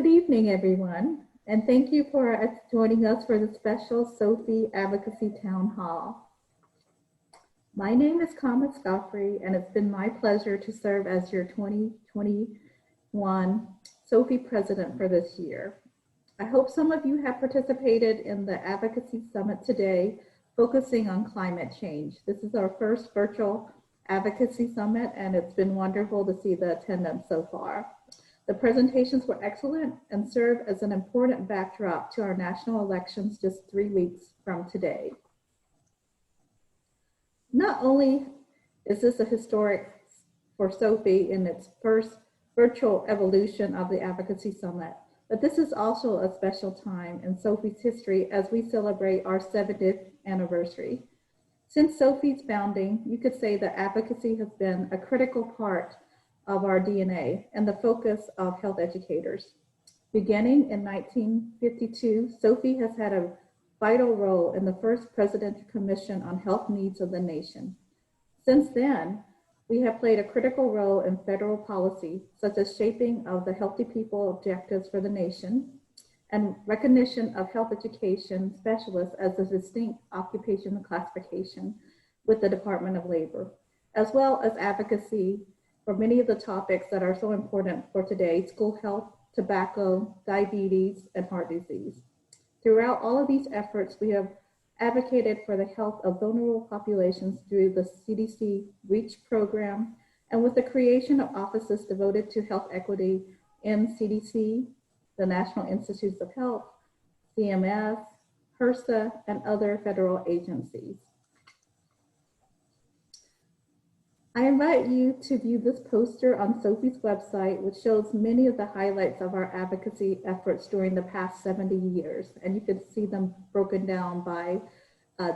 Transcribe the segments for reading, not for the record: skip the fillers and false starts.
Good evening, everyone, and thank you for joining us for the special Sophie Advocacy Town Hall. My name is Kama Scoffrey, and it's been my pleasure to serve as your 2021 Sophie President for this year. I hope some of you have participated in the Advocacy Summit today, focusing on climate change. This is our first virtual Advocacy Summit, and it's been wonderful to see the attendance so far. The presentations were excellent and serve as an important backdrop to our national elections just 3 weeks from today. Not only is this a historic for Sophie in its first virtual evolution of the Advocacy Summit, but this is also a special time in Sophie's history as we celebrate our 70th anniversary. Since Sophie's founding, you could say that advocacy has been a critical part of our DNA and the focus of health educators. Beginning in 1952, Sophie has had a vital role in the first Presidential Commission on Health Needs of the nation. Since then, we have played a critical role in federal policy, such as shaping of the Healthy People objectives for the nation and recognition of health education specialists as a distinct occupational classification with the Department of Labor, as well as advocacy for many of the topics that are so important for today: school health, tobacco, diabetes, and heart disease. Throughout all of these efforts, we have advocated for the health of vulnerable populations through the CDC REACH program and with the creation of offices devoted to health equity in CDC, the National Institutes of Health, CMS, HRSA, and other federal agencies. I invite you to view this poster on Sophie's website, which shows many of the highlights of our advocacy efforts during the past 70 years. And you can see them broken down by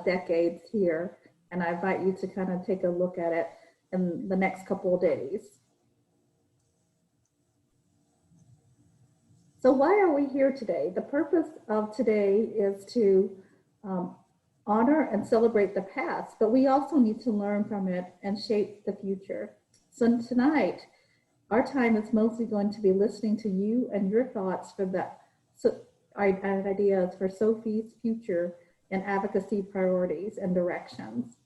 decades here. And I invite you to kind of take a look at it in the next couple of days. So why are we here today? The purpose of today is to honor and celebrate the past, but we also need to learn from it and shape the future. So tonight, our time is mostly going to be listening to you and your thoughts for ideas for Sophie's future and advocacy priorities and directions.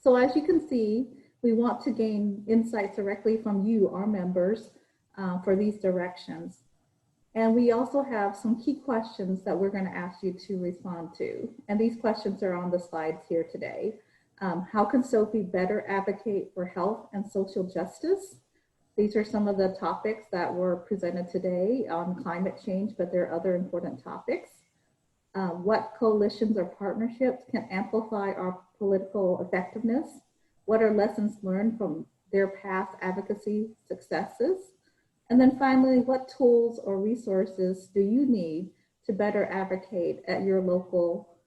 So as you can see, we want to gain insights directly from you, our members, for these directions. And we also have some key questions that we're going to ask you to respond to. And these questions are on the slides here today. How can Sophie better advocate for health and social justice? These are some of the topics that were presented today on climate change, but there are other important topics. What coalitions or partnerships can amplify our political effectiveness? What are lessons learned from their past advocacy successes? And then finally, what tools or resources do you need to better advocate at your local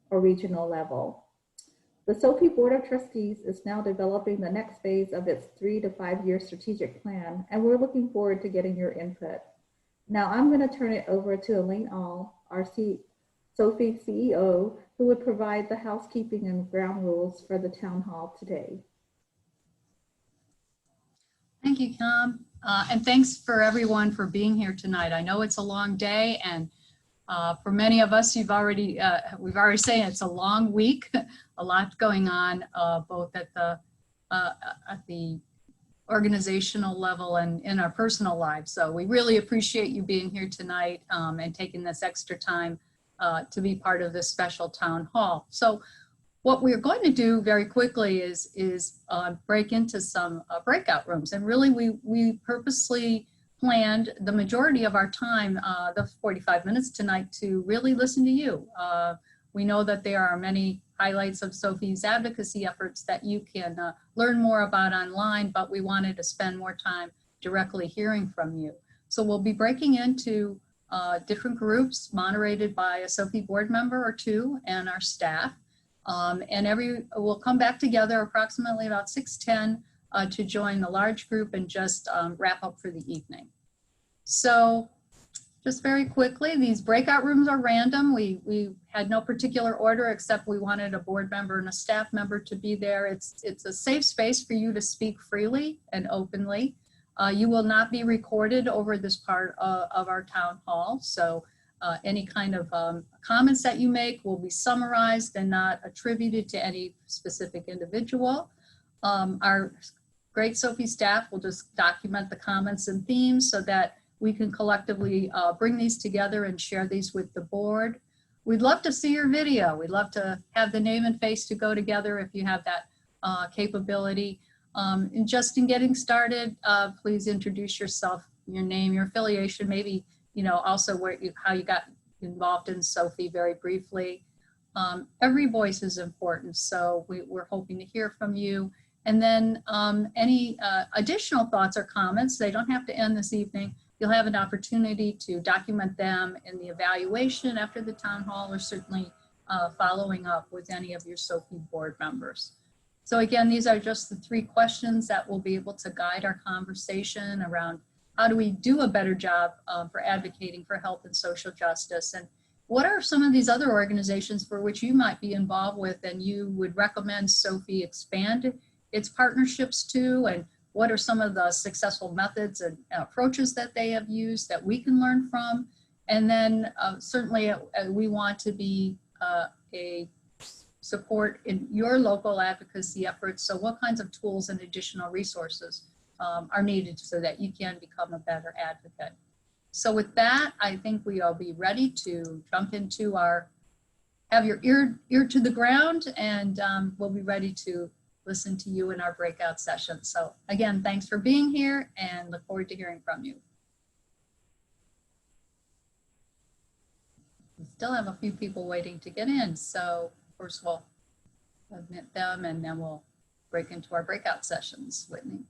or regional level? The Sophie Board of Trustees is now developing the next phase of its 3 to 5 year strategic plan, and we're looking forward to getting your input. Now I'm going to turn it over to Elaine All, our Sophie CEO, who would provide the housekeeping and ground rules for the town hall today. Thank you, Tom. And thanks for everyone for being here tonight. I know it's a long day, and for many of us, we've already said it's a long week, a lot going on, both at the organizational level and in our personal lives. So we really appreciate you being here tonight and taking this extra time to be part of this special town hall. So what we're going to do very quickly is break into some breakout rooms. And really, we purposely planned the majority of our time, the 45 minutes tonight, to really listen to you. We know that there are many highlights of Sophie's advocacy efforts that you can learn more about online, but we wanted to spend more time directly hearing from you. So we'll be breaking into different groups moderated by a Sophie board member or two and our staff. And we'll come back together approximately about 6:10 to join the large group and just wrap up for the evening. So just very quickly, these breakout rooms are random. We had no particular order, except we wanted a board member and a staff member to be there. It's a safe space for you to speak freely and openly. You will not be recorded over this part of our town hall. So any kind of comments that you make will be summarized and not attributed to any specific individual. Our great Sophie staff will just document the comments and themes so that we can collectively bring these together and share these with the board. We'd love to see your video. We'd love to have the name and face to go together if you have that capability. And just in getting started, please introduce yourself, your name, your affiliation, maybe, also how you got involved in Sophie very briefly. Every voice is important, so we're hoping to hear from you. And then any additional thoughts or comments, they don't have to end this evening. You'll have an opportunity to document them in the evaluation after the town hall, or certainly following up with any of your Sophie board members. So again, these are just the 3 questions that will be able to guide our conversation around how do we do a better job for advocating for health and social justice, and what are some of these other organizations for which you might be involved with and you would recommend Sophie expand its partnerships to, and what are some of the successful methods and approaches that they have used that we can learn from. And then certainly we want to be a support in your local advocacy efforts. So what kinds of tools and additional resources are needed so that you can become a better advocate. So with that, I think we'll be ready to jump into have your ear to the ground, and we'll be ready to listen to you in our breakout session. So again, thanks for being here and look forward to hearing from you. We still have a few people waiting to get in. So first we'll admit them and then we'll break into our breakout sessions. Whitney.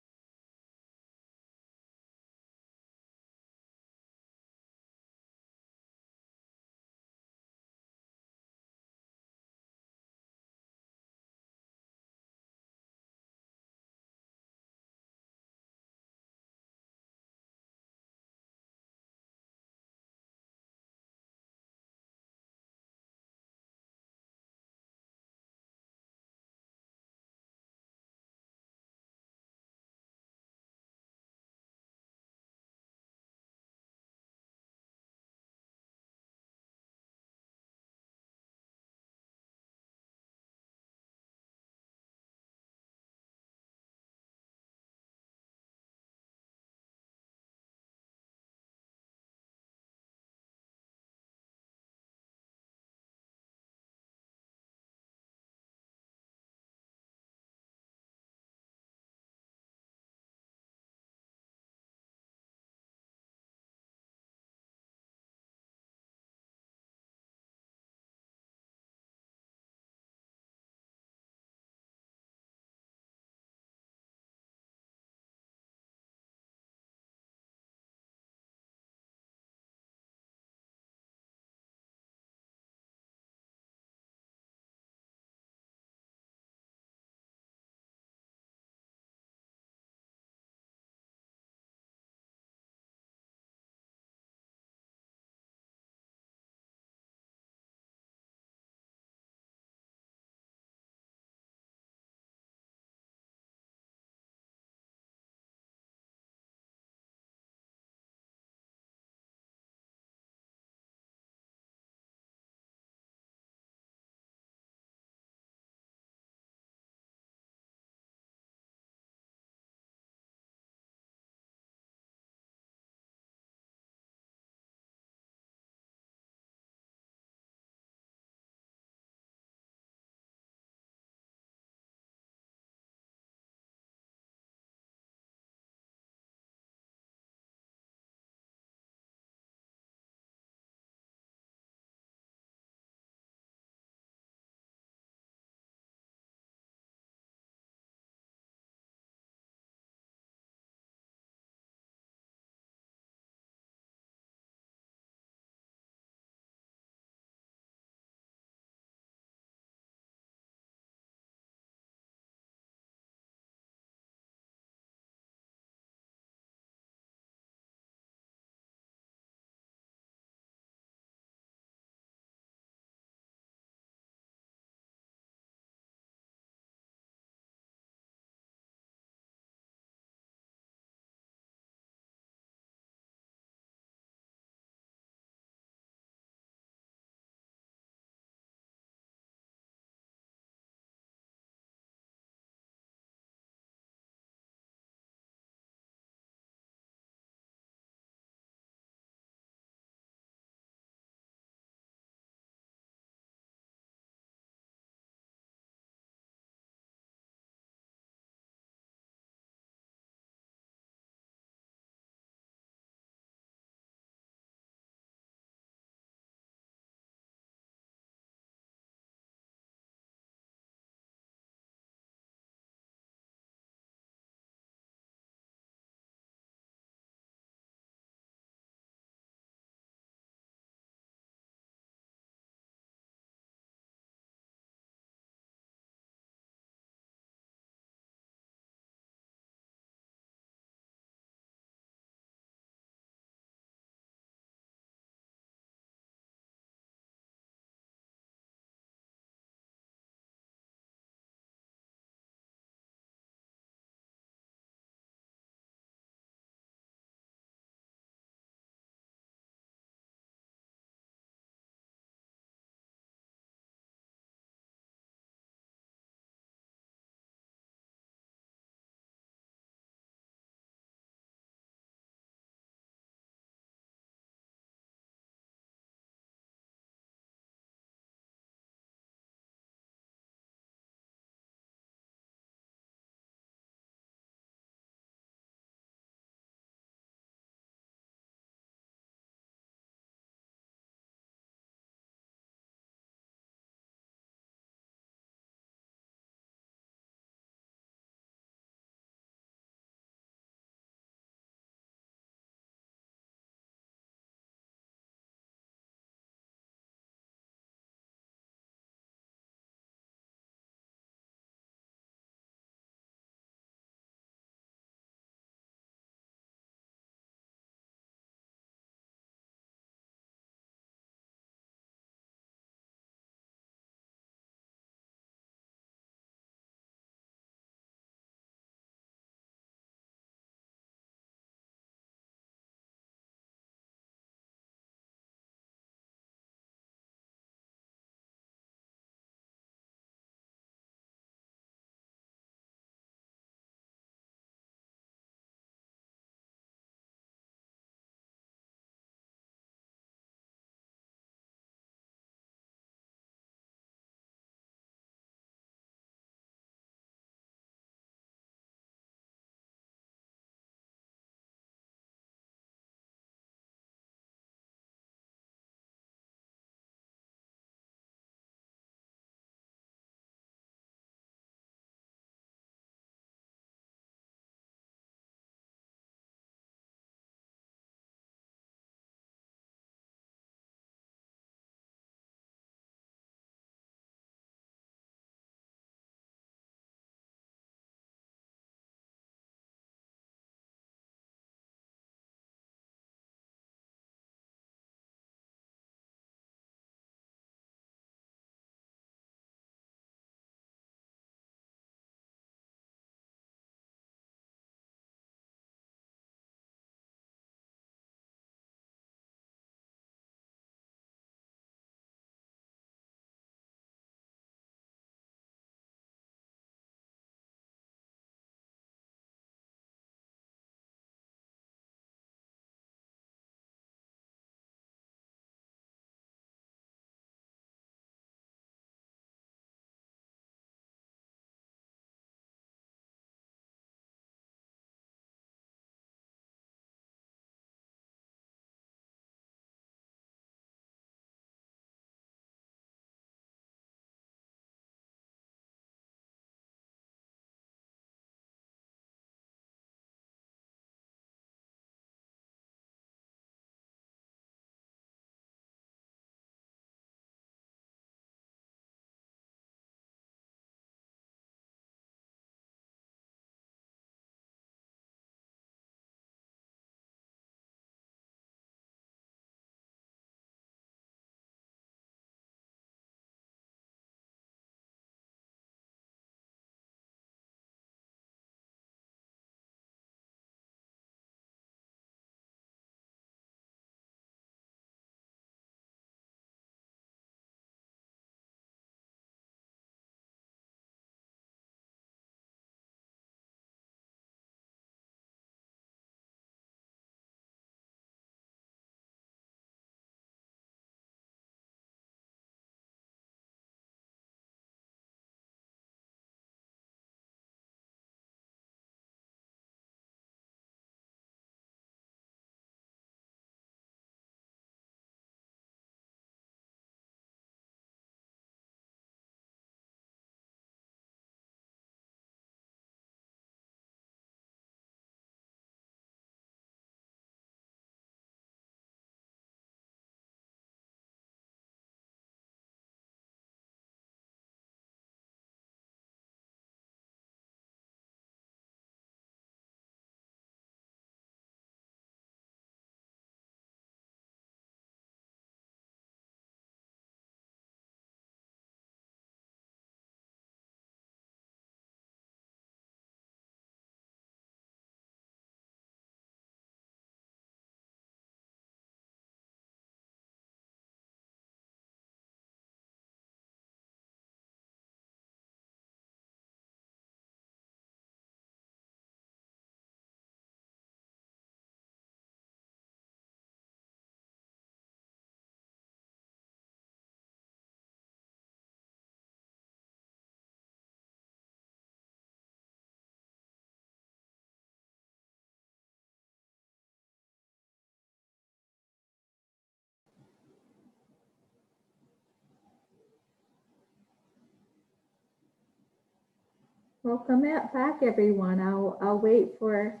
Welcome back, everyone. I'll wait for,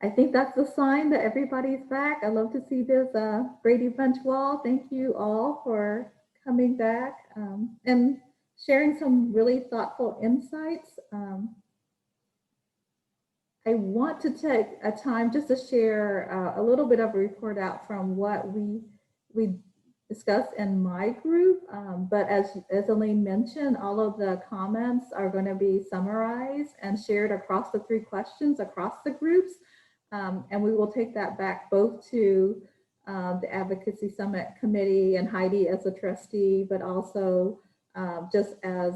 I think that's the sign that everybody's back. I love to see this Brady Bunch wall. Thank you all for coming back and sharing some really thoughtful insights. I want to take a time just to share a little bit of a report out from what we discussed in my group. But as Elaine mentioned, all of the comments are going to be summarized and shared across the 3 questions across the groups. And we will take that back both to the Advocacy Summit Committee and Heidi as a trustee, but also just as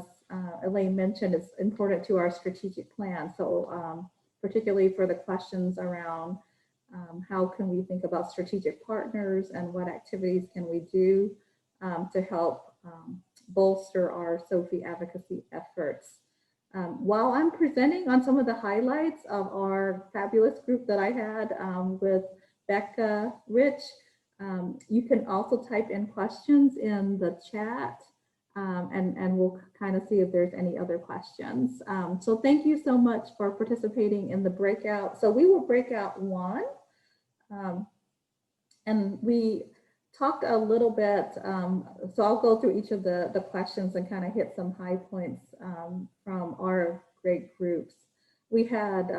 Elaine mentioned, it's important to our strategic plan. So particularly for the questions around how can we think about strategic partners and what activities can we do to help bolster our SOFI advocacy efforts. While I'm presenting on some of the highlights of our fabulous group that I had with Becca, Rich, you can also type in questions in the chat and we'll kind of see if there's any other questions. So thank you so much for participating in the breakout. So we will break out 1. And we talked a little bit, so I'll go through each of the questions and kind of hit some high points from our great groups. We had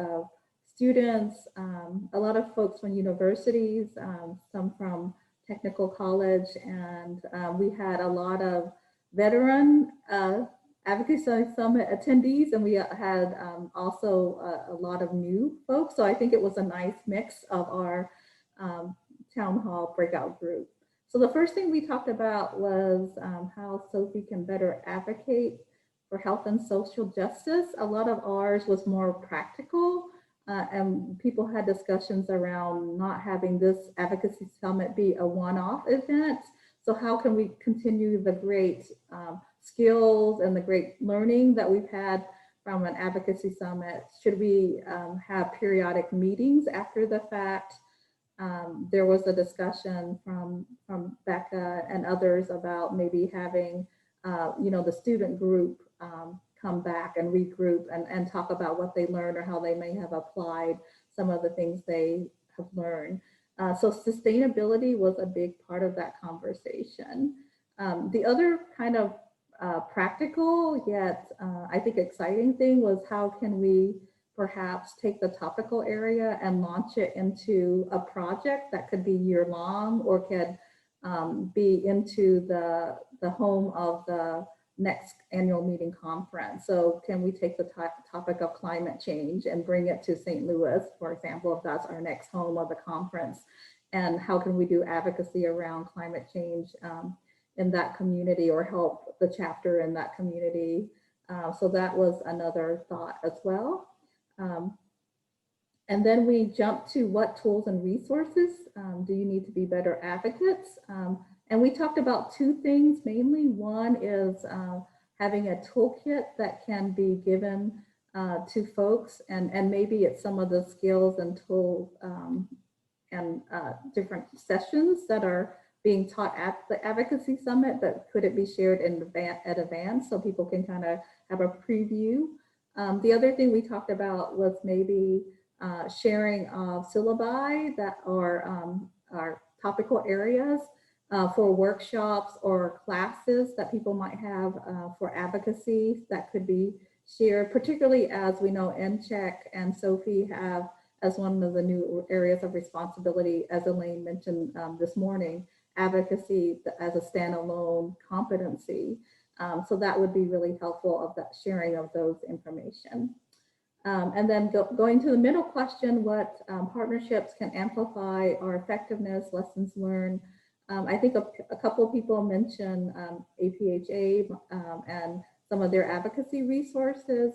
students, a lot of folks from universities, some from technical college, and we had a lot of veteran Advocacy Summit attendees, and we had also a lot of new folks. So I think it was a nice mix of our town hall breakout group. So the first thing we talked about was how SOFI can better advocate for health and social justice. A lot of ours was more practical, and people had discussions around not having this Advocacy Summit be a one-off event. So how can we continue the great skills and the great learning that we've had from an Advocacy Summit? Should we have periodic meetings after the fact? There was a discussion from Becca and others about maybe having, the student group come back and regroup and talk about what they learned or how they may have applied some of the things they have learned. So sustainability was a big part of that conversation. The other kind of practical yet I think exciting thing was how can we perhaps take the topical area and launch it into a project that could be year long or could be into the home of the next annual meeting conference. So can we take the topic of climate change and bring it to St. Louis, for example, if that's our next home of the conference? And how can we do advocacy around climate change in that community or help the chapter in that community? So that was another thought as well. And then we jumped to what tools and resources do you need to be better advocates? And we talked about 2 things mainly. One is having a toolkit that can be given to folks, and maybe it's some of the skills and tools and different sessions that are being taught at the Advocacy Summit, but could it be shared in advance so people can kind of have a preview? The other thing we talked about was maybe sharing of syllabi that are topical areas for workshops or classes that people might have for advocacy that could be shared, particularly as we know NCHEC and SOFI have as one of the new areas of responsibility, as Elaine mentioned this morning, advocacy as a standalone competency. So that would be really helpful of that sharing of those information. And then going to the middle question, what partnerships can amplify our effectiveness, lessons learned? I think a couple of people mentioned APHA and some of their advocacy resources.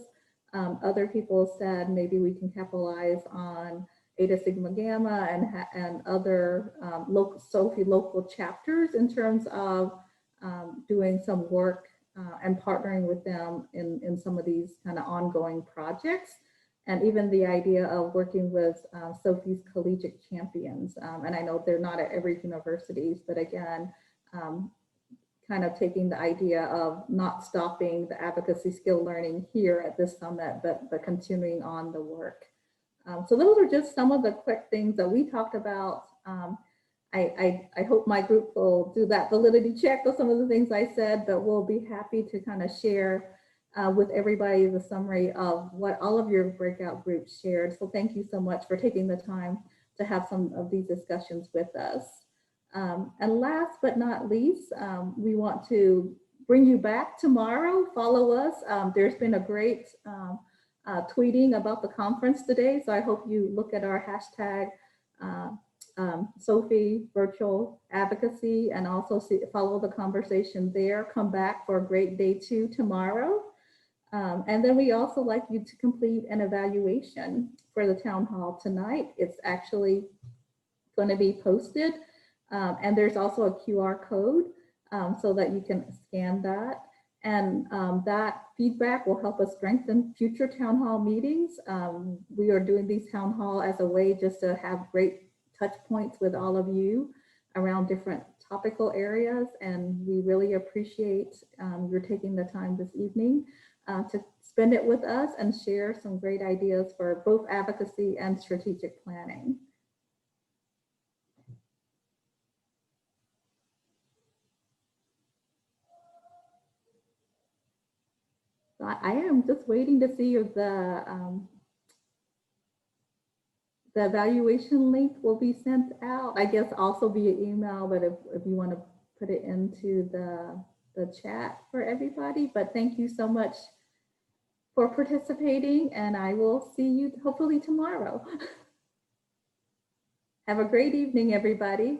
Other people said maybe we can capitalize on Eta Sigma Gamma and other SOFI local chapters in terms of doing some work and partnering with them in some of these kind of ongoing projects. And even the idea of working with SOFI's collegiate champions. And I know they're not at every university, but again, kind of taking the idea of not stopping the advocacy skill learning here at this summit, but continuing on the work. So those are just some of the quick things that we talked about. I hope my group will do that validity check of some of the things I said, but we'll be happy to kind of share with everybody the summary of what all of your breakout groups shared. So thank you so much for taking the time to have some of these discussions with us. And last but not least, we want to bring you back tomorrow. Follow us. There's been a great tweeting about the conference today, so I hope you look at our hashtag Sophie Virtual Advocacy and also follow the conversation there. Come back for a great day 2 tomorrow. And then we also like you to complete an evaluation for the town hall tonight. It's actually going to be posted. And there's also a QR code so that you can scan that. And that feedback will help us strengthen future town hall meetings. We are doing these town hall as a way just to have great touch points with all of you around different topical areas. And we really appreciate your taking the time this evening to spend it with us and share some great ideas for both advocacy and strategic planning. I am just waiting to see if the evaluation link will be sent out. I guess also via email, but if you want to put it into the chat for everybody. But thank you so much for participating, and I will see you hopefully tomorrow. Have a great evening, everybody.